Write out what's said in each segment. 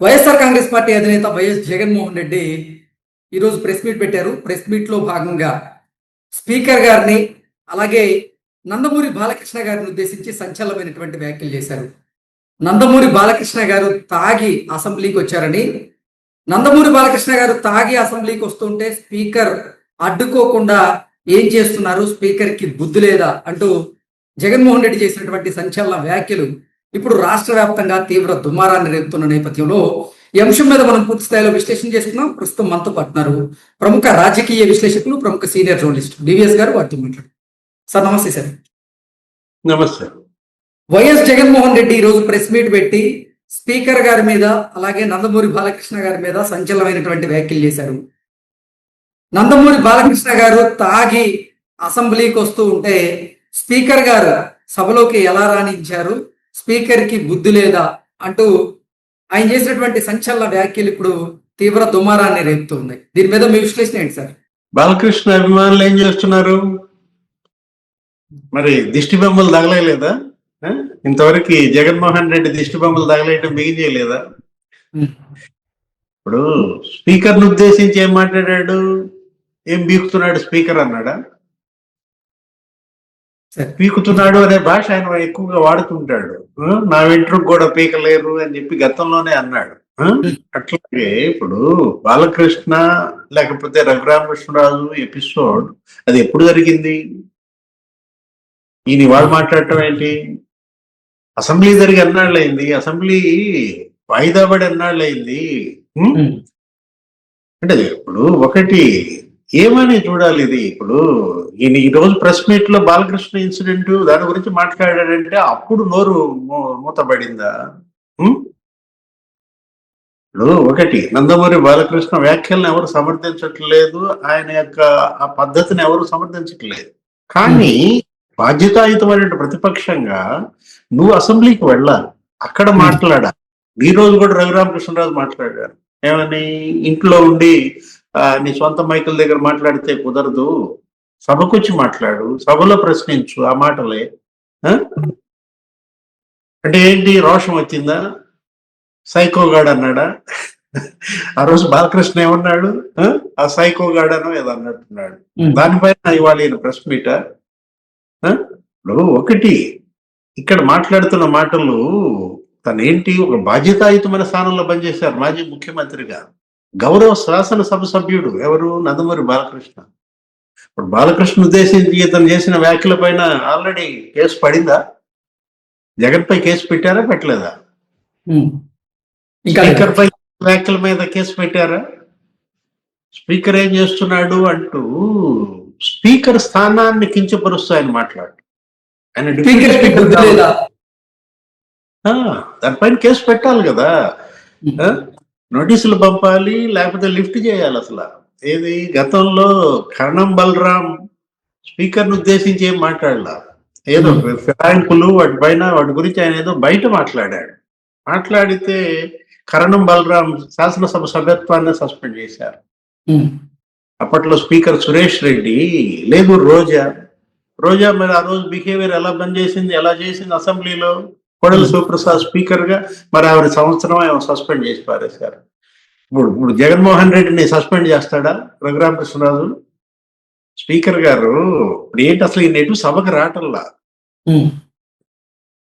YSR Congress party అధినేత YS Jaganmohan Reddy ఈరోజు press meet పెట్టారు. ప్రెస్ మీట్ లో భాగంగా స్పీకర్ గారిని అలాగే నందమూరి బాలకృష్ణ గారిని ఉద్దేశించి సంచలనమైనటువంటి వ్యాఖ్యలు చేశారు. నందమూరి బాలకృష్ణ గారు తాగి అసెంబ్లీకి వచ్చారని, నందమూరి బాలకృష్ణ గారు తాగి అసెంబ్లీకి వస్తుంటే స్పీకర్ అడ్డుకోకుండా ఏం చేస్తున్నారు, స్పీకర్ కి బుద్ధి లేదా అంటూ జగన్మోహన్ రెడ్డి చేసినటువంటి సంచలన వ్యాఖ్యలు ఇప్పుడు రాష్ట్ర వ్యాప్తంగా తీవ్ర దుమారాన్ని రేపుతున్న నేపథ్యంలో ఈ అంశం మీద మనం పూర్తి స్థాయిలో విశ్లేషణ చేసుకున్నాం. ప్రస్తుతం మనతో పాటున్నారు ప్రముఖ రాజకీయ విశ్లేషకులు, ప్రముఖ సీనియర్ జర్నలిస్ట్ డివిఎస్ గారు. వారితో మాట్లాడు. సార్ నమస్తే. సార్ నమస్తే. వైఎస్ జగన్మోహన్ రెడ్డి ఈ రోజు ప్రెస్ మీట్ పెట్టి స్పీకర్ గారి మీద అలాగే నందమూరి బాలకృష్ణ గారి మీద సంచలనమైనటువంటి వ్యాఖ్యలు చేశారు. నందమూరి బాలకృష్ణ గారు తాగి అసెంబ్లీకి వస్తూ ఉంటే స్పీకర్ గారు సభలోకి ఎలా రాణించారు, స్పీకర్ కి బుద్ధి లేదా అంటూ ఆయన చేసినటువంటి సంచలన వ్యాఖ్యలు ఇప్పుడు తీవ్ర దుమారాన్ని రేపుతుంది. దీని మీద మీ విశ్లేషణ ఏంటి సార్? బాలకృష్ణ అభిమానులు ఏం చేస్తున్నారు? మరి దిష్టి బొమ్మలు తగలేదా? ఇంతవరకు జగన్మోహన్ రెడ్డి దిష్టి బొమ్మలు తగలేయటం బిగిన్ చేయలేదా? ఇప్పుడు స్పీకర్ ను ఉద్దేశించి ఏం మాట్లాడాడు? ఏం బీకుతున్నాడు స్పీకర్ అన్నాడా? పీకుతున్నాడు అనే భాష ఆయన ఎక్కువగా వాడుతుంటాడు. నా వెంట్రుకు కూడా పీకలేరు అని చెప్పి గతంలోనే అన్నాడు. అట్లాగే ఇప్పుడు బాలకృష్ణ లేకపోతే రఘురామకృష్ణరాజు ఎపిసోడ్ అది ఎప్పుడు జరిగింది? ఈయన వాళ్ళు మాట్లాడటం ఏంటి? అసెంబ్లీ జరిగి ఎన్నాళ్ళు అయింది? అసెంబ్లీ వాయిదా పడి ఎన్నాళ్ళు అయింది? అంటే ఇప్పుడు ఒకటి ఏమని చూడాలి ఇది. ఇప్పుడు ఈయన ఈ రోజు ప్రెస్ మీట్ లో బాలకృష్ణ ఇన్సిడెంట్ దాని గురించి మాట్లాడాడంటే అప్పుడు నోరు మూతబడిందా? ఇప్పుడు ఒకటి, నందమూరి బాలకృష్ణ వ్యాఖ్యలను ఎవరు సమర్థించట్లేదు, ఆయన యొక్క ఆ పద్ధతిని ఎవరు సమర్థించట్లేదు. కానీ బాధ్యతాయుతమైన ప్రతిపక్షంగా నువ్వు అసెంబ్లీకి వెళ్ళాలి, అక్కడ మాట్లాడాలి. ఈ రోజు కూడా రఘురామకృష్ణరాజు మాట్లాడారు. ఏమని? ఇంట్లో ఉండి నీ సొంత మైకుల దగ్గర మాట్లాడితే కుదరదు, సభకొచ్చి మాట్లాడు, సభలో ప్రశ్నించు. ఆ మాటలే అంటే ఏంటి? రోషం వచ్చిందా? సైకోగాడ్ అన్నాడా? ఆ రోజు బాలకృష్ణ ఏమన్నాడు? ఆ సైకోగాడ్ అనో ఏదో అన్నట్టున్నాడు. దానిపైన ఇవాళ ఈయన ప్రెస్ మీట్. ఒకటి, ఇక్కడ మాట్లాడుతున్న మాటలు తనేంటి ఒక బాధ్యతాయుతమైన స్థానంలో పనిచేశారు మాజీ ముఖ్యమంత్రిగా. గౌరవ శాసనసభ సభ్యుడు ఎవరు? నందమూరి బాలకృష్ణ. ఇప్పుడు బాలకృష్ణ ఉద్దేశించి ఇతను చేసిన వ్యాఖ్యల పైన ఆల్రెడీ కేసు పడిందా? జగన్ పై కేసు పెట్టారా, పెట్టలేదా? స్పీకర్ పై వ్యాఖ్యల మీద కేసు పెట్టారా? స్పీకర్ ఏం చేస్తున్నాడు అంటూ స్పీకర్ స్థానాన్ని కించపరుస్తూ ఆయన మాట్లాడు. దానిపైన కేసు పెట్టాలి కదా, నోటీసులు పంపాలి, లేకపోతే లిఫ్ట్ చేయాలి. అసలు ఏది గతంలో కరణం బలరాం స్పీకర్ ను ఉద్దేశించి ఏం మాట్లాడలా, ఏదో ఫిరాయింపులు వాటి గురించి ఆయన ఏదో బయట మాట్లాడాడు. మాట్లాడితే కరణం బలరాం శాసనసభ సభ్యత్వాన్ని సస్పెండ్ చేశారు. అప్పట్లో స్పీకర్ సురేష్ రెడ్డి, లేదు రోజా మరి ఆ రోజు బిహేవియర్ ఎలా పనిచేసింది, ఎలా చేసింది అసెంబ్లీలో? కోడెల శివప్రసాద్ స్పీకర్ గా మరి ఆవిడ సంవత్సరం సస్పెండ్ చేసి పారేశారు. ఇప్పుడు జగన్మోహన్ రెడ్డిని సస్పెండ్ చేస్తాడా రఘురామకృష్ణరాజు? స్పీకర్ గారు ఇప్పుడు ఏంటి అసలు ఈ నెటు సభకు రావటంలా,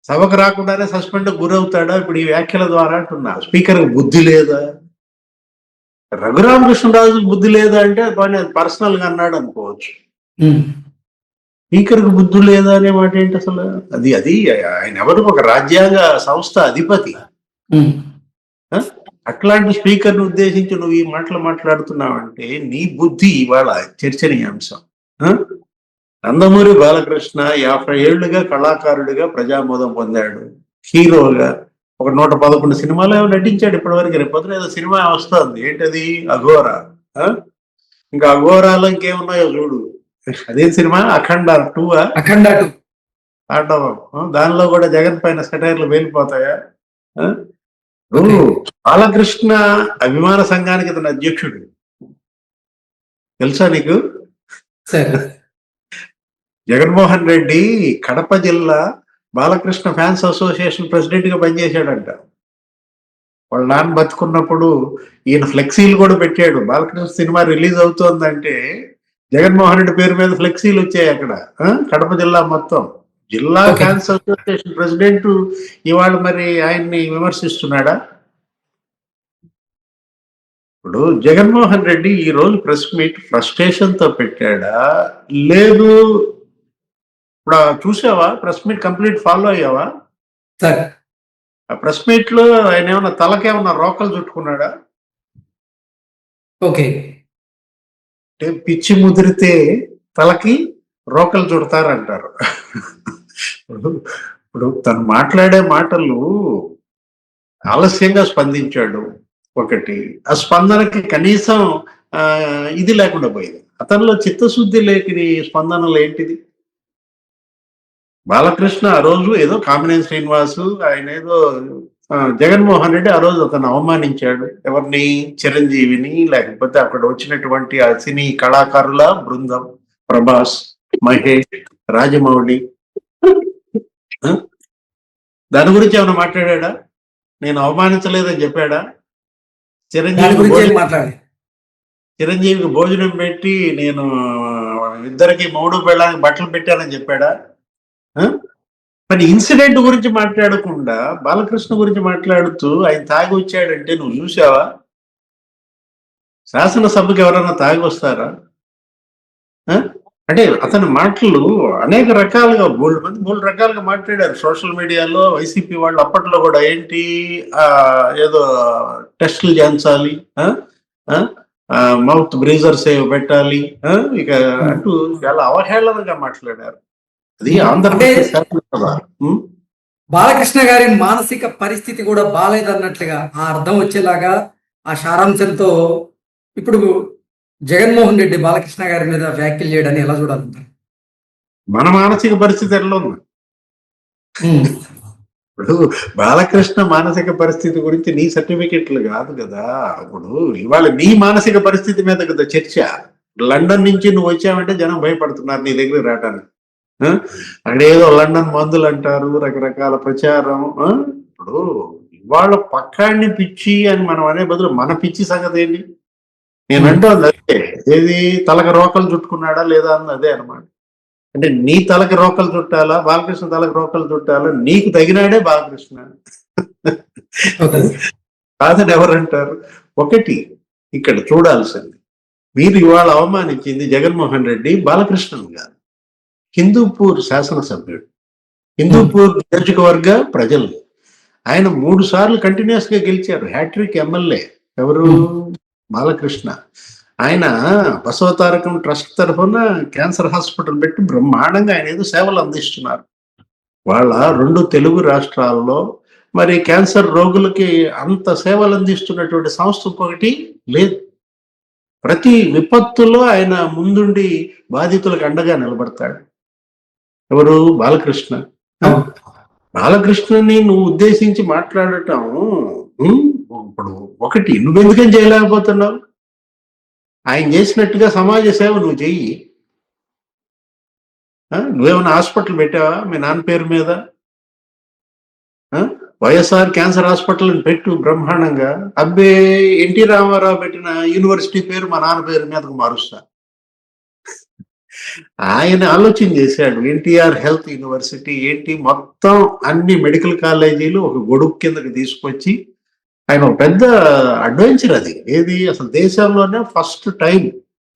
సభకు రాకుండానే సస్పెండ్ గురవుతాడా ఇప్పుడు ఈ వ్యాఖ్యల ద్వారా అంటున్నా? స్పీకర్ బుద్ధి లేదా? రఘురామకృష్ణరాజు బుద్ధి లేదా అంటే పర్సనల్ గా అన్నాడు అనుకోవచ్చు. స్పీకర్ కు బుద్ధి లేదా అనే మాట ఏంటి అసలు? అది ఆయన ఎవరు? ఒక రాజ్యాంగ సంస్థ అధిపతి. అట్లాంటి స్పీకర్ ను ఉద్దేశించి నువ్వు ఈ మాటలు మాట్లాడుతున్నావంటే నీ బుద్ధి ఇవాళ చర్చనీయాంశం. నందమూరి బాలకృష్ణ 50 ఏళ్లుగా కళాకారుడిగా ప్రజామోదం పొందాడు. హీరోగా ఒక 111 సినిమాలో నటించాడు ఇప్పటివరకు. రేపొద్దున ఏదో సినిమా వస్తుంది, ఏంటది? అఘోరా. ఇంకా అఘోరాలో ఇంకేమున్నాయో చూడు. అదే సినిమా అఖండ 2. దానిలో కూడా జగన్ పైన సెటైర్లు వేలిపోతాయా? బాలకృష్ణ అభిమాన సంఘానికి ఇతను అధ్యక్షుడు, తెలుసా నీకు? జగన్మోహన్ రెడ్డి కడప జిల్లా బాలకృష్ణ ఫ్యాన్స్ అసోసియేషన్ ప్రెసిడెంట్ గా పనిచేశాడంట. వాళ్ళ నాన్న బతుకున్నప్పుడు ఈయన ఫ్లెక్సీలు కూడా పెట్టాడు. బాలకృష్ణ సినిమా రిలీజ్ అవుతోందంటే జగన్మోహన్ రెడ్డి పేరు మీద ఫ్లెక్సీలు వచ్చాయి అక్కడ. కడప జిల్లా మొత్తం. జిల్లా ఓకే. క్యాన్సర్ అసోసియేషన్ ప్రెసిడెంట్ ఇవాళ మరి ఆయన్ని విమర్శిస్తున్నాడా? ఇప్పుడు జగన్మోహన్ రెడ్డి ఈ రోజు ప్రెస్ మీట్ ఫ్రస్ట్రేషన్ తో పెట్టాడా? లేదు, ఇప్పుడు చూసావా? ప్రెస్ మీట్ కంప్లీట్ ఫాలో అయ్యావా? సార్. ఆ ప్రెస్ మీట్ లో ఆయన ఏమన్నా తలకేమన్నా రోకలు చుట్టుకున్నాడా? ఓకే. అంటే పిచ్చి ముదిరితే తలకి రోకలు చుడతారంటారు. ఇప్పుడు తను మాట్లాడే మాటలు ఆలస్యంగా స్పందించాడు ఒకటి. ఆ స్పందనకి కనీసం ఇది లేకుండా పోయింది. అతనిలో చిత్తశుద్ధి లేని స్పందనలు ఏంటిది? బాలకృష్ణ ఆ రోజు ఏదో కామినేని శ్రీనివాసు ఆయన ఏదో జగన్మోహన్ రెడ్డి ఆ రోజు అతను అవమానించాడు. ఎవరిని? చిరంజీవిని, లేకపోతే అక్కడ వచ్చినటువంటి ఆ సినీ కళాకారుల బృందం, ప్రభాస్, మహేష్, రాజమౌళి. దాని గురించి ఏమైనా మాట్లాడా? నేను అవమానించలేదని చెప్పాడా? చిరంజీవికి భోజనం పెట్టి నేను ఇద్దరికి మూడు పెళ్ళానికి బట్టలు పెట్టానని చెప్పాడా? మరి ఇన్సిడెంట్ గురించి మాట్లాడకుండా బాలకృష్ణ గురించి మాట్లాడుతూ ఆయన తాగి వచ్చాడంటే నువ్వు చూసావా? శాసనసభకి ఎవరైనా తాగి వస్తారా? అంటే అతని మాటలు అనేక రకాలుగా మూడు రకాలుగా మాట్లాడారు సోషల్ మీడియాలో. వైసీపీ వాళ్ళు అప్పట్లో కూడా ఏంటి ఏదో టెస్టులు చేయించాలి, మౌత్ బ్రీజర్స్ పెట్టాలి, ఇక అంటూ చాలా అవహేళనగా మాట్లాడారు. అది ఆంధ్రప్రదేశ్ శాసనసభ. బాలకృష్ణ గారి మానసిక పరిస్థితి కూడా బాలేదన్నట్లుగా ఆ అర్థం వచ్చేలాగా ఆ సారాంశంతో ఇప్పుడు జగన్మోహన్ రెడ్డి బాలకృష్ణ గారి మీద వ్యాఖ్యలు చేయడాన్ని ఎలా చూడాలంటారు? మన మానసిక పరిస్థితి ఎట్లా ఉంది? ఇప్పుడు బాలకృష్ణ మానసిక పరిస్థితి గురించి నీ సర్టిఫికెట్లు కాదు కదా. ఇప్పుడు ఇవాళ నీ మానసిక పరిస్థితి మీద కదా చర్చ. లండన్ నుంచి నువ్వు వచ్చావంటే జనం భయపడుతున్నారు నీ దగ్గర రావడానికి. అక్కడ ఏదో లండన్ మందులు అంటారు, రకరకాల ప్రచారం. ఇప్పుడు ఇవాళ పక్కాడిని పిచ్చి అని మనం అనే బదులు మన పిచ్చి సంగతి ఏంటి? నేనంటూ అదే, ఏది తలకి రోకలు చుట్టుకున్నాడా లేదా అన్న అదే అనమాట. అంటే నీ తలకి రోకలు చుట్టాలా, బాలకృష్ణ తలకి రోకలు చుట్టాలా? నీకు తగినాడే బాలకృష్ణ కాదని ఎవరంటారు? ఒకటి ఇక్కడ చూడాల్సింది, మీరు ఇవాళ అవమానించింది జగన్మోహన్ రెడ్డి బాలకృష్ణన్ గారు, హిందూపూర్ శాసనసభ్యుడు, హిందూపూర్ నియోజకవర్గ ప్రజలు. ఆయన 3 సార్లు కంటిన్యూస్ గా గెలిచారు, హ్యాట్రిక్ ఎమ్మెల్యే. ఎవరు? బాలకృష్ణ. ఆయన బసవతారకం ట్రస్ట్ తరఫున క్యాన్సర్ హాస్పిటల్ పెట్టి బ్రహ్మాండంగా ఆయన ఏదో సేవలు అందిస్తున్నారు. వాళ్ళ 2 తెలుగు రాష్ట్రాల్లో మరి క్యాన్సర్ రోగులకి అంత సేవలు అందిస్తున్నటువంటి సంస్థ ఇంకొకటి లేదు. ప్రతి విపత్తులో ఆయన ముందుండి బాధితులకు అండగా నిలబడతాడు. ఎవరు? బాలకృష్ణ. బాలకృష్ణని నువ్వు ఉద్దేశించి మాట్లాడటం ఇప్పుడు ఒకటి, నువ్వెందుకని చేయలేకపోతున్నావు? ఆయన చేసినట్టుగా సమాజ సేవ నువ్వు చెయ్యి. నువ్వేమైనా హాస్పిటల్ పెట్టావా మీ నాన్న పేరు మీద? వైఎస్ఆర్ క్యాన్సర్ హాస్పిటల్ పెట్టు బ్రహ్మాండంగా. అబ్బే, ఎన్టీ రామారావు పెట్టిన యూనివర్సిటీ పేరు మా నాన్న పేరు మీదకు మారుస్తా. ఆయన ఆలోచన చేశాడు. ఎన్టీఆర్ హెల్త్ యూనివర్సిటీ ఏంటి, మొత్తం అన్ని మెడికల్ కాలేజీలు ఒక గొడుగు కిందకి తీసుకొచ్చి ఆయన ఒక పెద్ద అడ్వెంచర్ అది. ఏది అసలు దేశంలోనే ఫస్ట్ టైం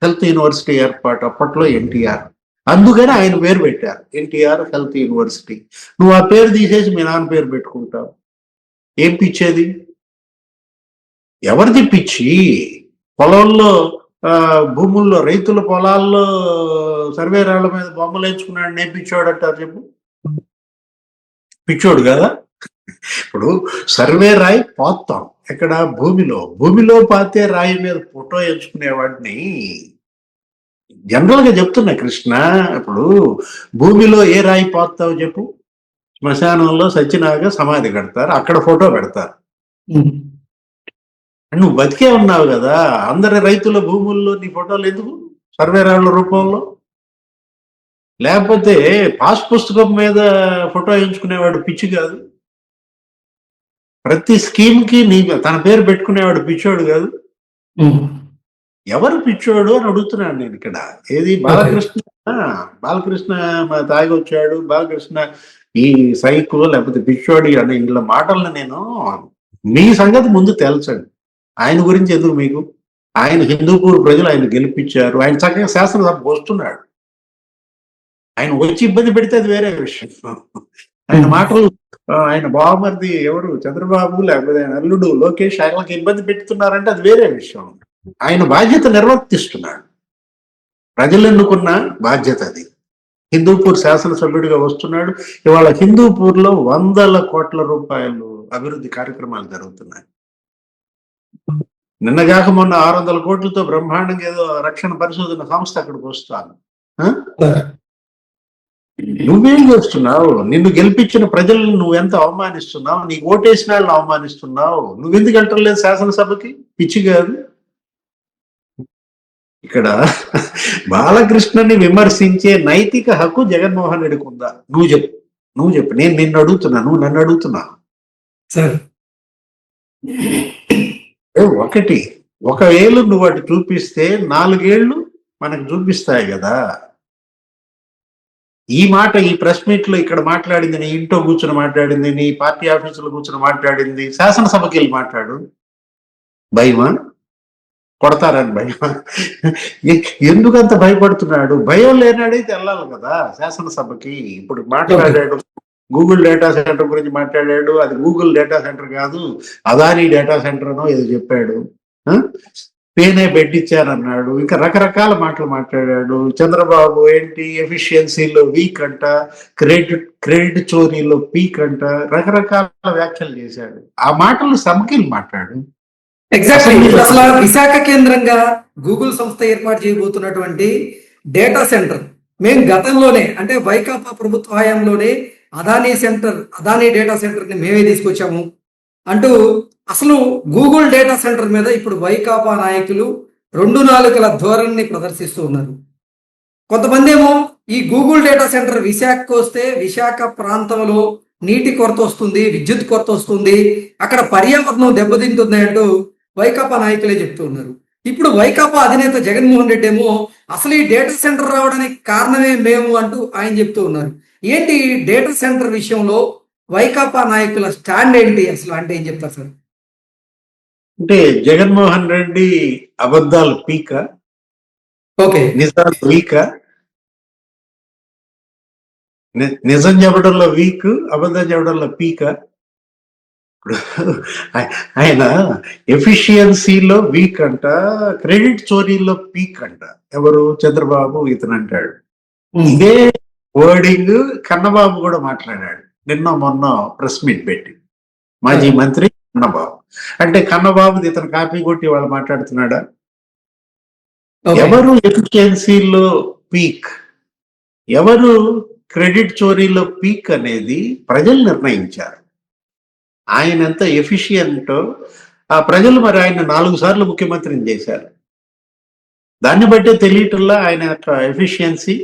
హెల్త్ యూనివర్సిటీ ఏర్పాటు అప్పట్లో ఎన్టీఆర్. అందుకని ఆయన పేరు పెట్టారు, ఎన్టీఆర్ హెల్త్ యూనివర్సిటీ. నువ్వు ఆ పేరు తీసేసి మీ నాన్న పేరు పెట్టుకుంటావు. ఏం పిచ్చేది? ఎవరిది పిచ్చి? పొలంలో భూముల్లో రైతుల పొలాల్లో సర్వేరాళ్ల మీద బొమ్మలు వేయించుకున్నాడు, నేను పిచ్చోడు అంటారు చెప్పు? పిచ్చోడు కదా. ఇప్పుడు సర్వే రాయి పోతాం ఎక్కడ? భూమిలో పాతే రాయి మీద ఫోటో ఎంచుకునే వాడిని జనరల్ గా చెప్తున్నా కృష్ణ. ఇప్పుడు భూమిలో ఏ రాయి పోతావు చెప్పు? శ్మశానంలో సత్యనాగా సమాధి కడతారు, అక్కడ ఫోటో పెడతారు. నువ్వు బతికే ఉన్నావు కదా, అందరి రైతుల భూముల్లో నీ ఫోటోలు ఎందుకు సర్వే రాళ్ల రూపంలో? లేకపోతే పాస్ పుస్తకం మీద ఫోటో ఎంచుకునేవాడు పిచ్చి కాదు. ప్రతి స్కీమ్ కి తన పేరు పెట్టుకునేవాడు పిచ్చోడు కాదు. ఎవరు పిచ్చోడు అని అడుగుతున్నాను నేను ఇక్కడ. ఏది బాలకృష్ణ బాలకృష్ణ తాగి వచ్చాడు, బాలకృష్ణ ఈ సైకో లేకపోతే పిచ్చోడి అనే ఇలా మాటలను నేను మీ సంగతి ముందు తెలుసండి. ఆయన గురించి ఎందుకు మీకు? ఆయన హిందూపూర్ ప్రజలు ఆయన గెలిపించారు, ఆయన చక్కగా శాసనసభ వస్తున్నాడు. ఆయన వచ్చి ఇబ్బంది పెడితే అది వేరే విషయం. ఆయన మాటలు ఆయన బావమరిది ఎవరు చంద్రబాబు లేకపోతే ఆయన అల్లుడు లోకేష్ ఆయనకి ఇబ్బంది పెడుతున్నారంటే అది వేరే విషయం. ఆయన బాధ్యత నిర్వర్తిస్తున్నాడు, ప్రజలు ఎన్నుకున్న బాధ్యత అది. హిందూపూర్ శాసనసభ్యుడిగా వస్తున్నాడు. ఇవాళ హిందూపూర్ లో 100 కోట్ల రూపాయలు అభివృద్ధి కార్యక్రమాలు జరుగుతున్నాయి. నిన్నగాక మొన్న 600 కోట్లతో బ్రహ్మాండంగా ఏదో రక్షణ పరిశోధన సంస్థ అక్కడికి వస్తాను. నువ్వేం చేస్తున్నావు? నిన్ను గెలిపించిన ప్రజలను నువ్వెంత అవమానిస్తున్నావు, నీకు ఓటేసిన వాళ్ళని అవమానిస్తున్నావు. నువ్వెందుకు వెళ్ళలేదు శాసనసభకి? పిచ్చి కాదు. ఇక్కడ బాలకృష్ణని విమర్శించే నైతిక హక్కు జగన్మోహన్ రెడ్డికి ఉందా? నువ్వు చెప్పు. నేను నిన్ను అడుగుతున్నా, నువ్వు నన్ను అడుగుతున్నావు. ఒకవేళ నువ్వు అటు చూపిస్తే 4 ఏళ్ళు మనకు చూపిస్తాయి కదా. ఈ మాట ఈ ప్రెస్ మీట్ లో ఇక్కడ మాట్లాడింది, నీ ఇంట్లో కూర్చొని మాట్లాడింది, నీ పార్టీ ఆఫీసులో కూర్చొని మాట్లాడింది, శాసనసభకి వెళ్ళి మాట్లాడు. భయమా? కొడతారని భయమా? ఎందుకంత భయపడుతున్నాడు? భయం లేనాడైతే వెళ్ళాలి కదా శాసనసభకి. ఇప్పుడు మాట్లాడాడు, గూగుల్ డేటా సెంటర్ గురించి మాట్లాడాడు. అది గూగుల్ డేటా సెంటర్ కాదు, అదానీ డేటా సెంటర్ అనో ఏదో చెప్పాడు. పేనే పెట్టించారన్నాడు. ఇంకా రకరకాల మాటలు మాట్లాడాడు. చంద్రబాబు ఏంటి ఎఫిషియన్సీలో వీక్ అంట, క్రెడిట్ చోరీలో పీక్ అంట, రకరకాల వ్యాఖ్యలు చేశాడు. ఆ మాటలు సభకి మాట్లాడు. ఎగ్జాక్ట్లీ. అసలు విశాఖ కేంద్రంగా గూగుల్ సంస్థ ఏర్పాటు చేయబోతున్నటువంటి డేటా సెంటర్ మేము గతంలోనే అంటే వైకాపా ప్రభుత్వ హయాంలోనే అదానీ డేటా సెంటర్ ని మేమే తీసుకొచ్చాము అంటూ అసలు గూగుల్ డేటా సెంటర్ మీద ఇప్పుడు వైకాపా నాయకులు 2 నాలుకల ధోరణిని ప్రదర్శిస్తూ ఉన్నారు. కొంతమంది ఏమో ఈ గూగుల్ డేటా సెంటర్ విశాఖకు వస్తే విశాఖ ప్రాంతంలో నీటి కొరత వస్తుంది, విద్యుత్ కొరత వస్తుంది, అక్కడ పర్యావరణం దెబ్బతింటుంది అంటూ వైకాపా నాయకులే చెప్తూ ఉన్నారు. ఇప్పుడు వైకాపా అధినేత జగన్మోహన్ రెడ్డి ఏమో అసలు ఈ డేటా సెంటర్ రావడానికి కారణమే మేము అంటూ ఆయన చెప్తూ ఉన్నారు. ఏంటి డేటా సెంటర్ విషయంలో వైకాపా నాయకుల స్టాండ్ ఏంటి అసలు? అంటే ఏం చెప్తారు సార్? అంటే జగన్మోహన్ రెడ్డి అబద్ధాలు పీక, ఓకే, నిజాలు వీక. నిజం చెప్పడంలో వీక్, అబద్ధం చెప్పడంలో పీక. ఆయన ఎఫిషియన్సీలో వీక్ అంట, క్రెడిట్ చోరీలో పీక్ అంట. ఎవరు? చంద్రబాబు ఇతను అంటాడు. ఇదే వర్డింగ్ కన్నబాబు కూడా మాట్లాడాడు నిన్న మొన్న ప్రెస్ మీట్ పెట్టి, మాజీ మంత్రి కన్నబాబు. అంటే కన్నబాబు ఇతను కాపీ కొట్టి వాళ్ళు మాట్లాడుతున్నాడా? ఎవరు ఎఫిషియన్సీలో పీక్, ఎవరు క్రెడిట్ చోరీలో పీక్ అనేది ప్రజలు నిర్ణయించారు. ఆయన ఎంత ఎఫిషియంట్ ఆ ప్రజలు మరి ఆయన 4 సార్లు ముఖ్యమంత్రిని చేశారు. దాన్ని బట్టే తెలియటంలా ఆయన యొక్క ఎఫిషియన్సీ